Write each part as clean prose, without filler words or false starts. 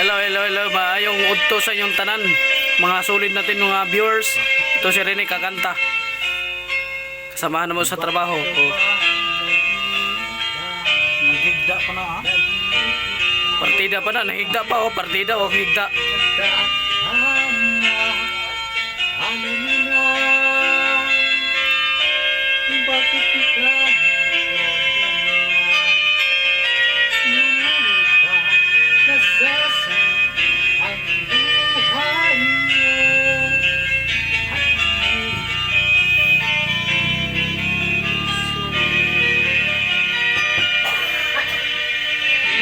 Hello, hello, hello. Maayong udto sa inyong tanan. Mga solid natin mga viewers. Ito si Rene kakanta. Kasamahan mo sa trabaho. Naghigda pa na ha? Partida pa na. Nahigda pa oh. Partida o higda. Bakit ikaw nasasang ang buhay mo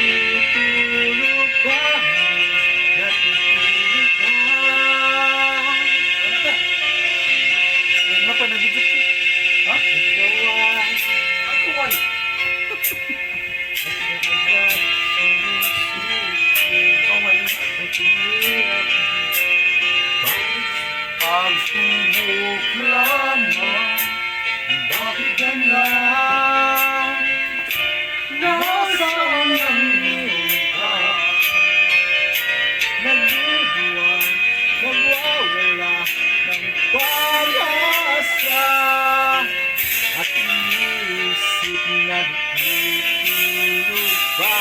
tutulog ba? Natutulog ba? Ano pa nabidyo ko? Ha? Ikaw ay ako ay pagsubok lamang, bakit ganyan? Nasaan ang muka? Nagduduwang, nagwawala ng pag-asa at iisip na tutulog ba?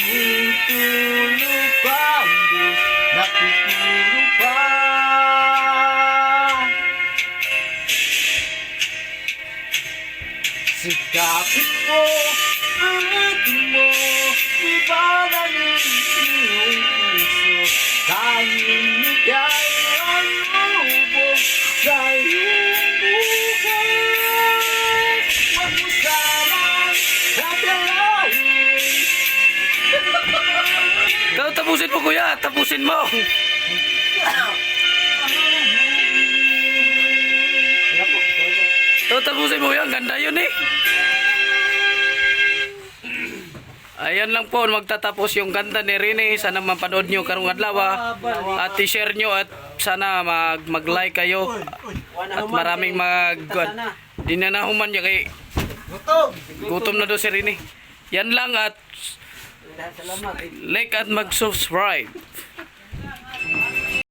Tutulog ba? Natutulog ba? Sikapin mo, ulitin mo, ibabanin iyong puso. Tahimigay ang lubog sa iyong buhay. Huwag mo sanang gagalahin. Tapusin mo kuya. Tapusin mo. Tapusin mo yan. Ganda yun eh. Ayan lang po, magtatapos yung ganda ni Rene. Sana mapanood nyo karong adlaw at i-share nyo at sana mag-like kayo at maraming dinanahuman niya kay gutom na doon si Rene. Yan lang at like at mag-subscribe.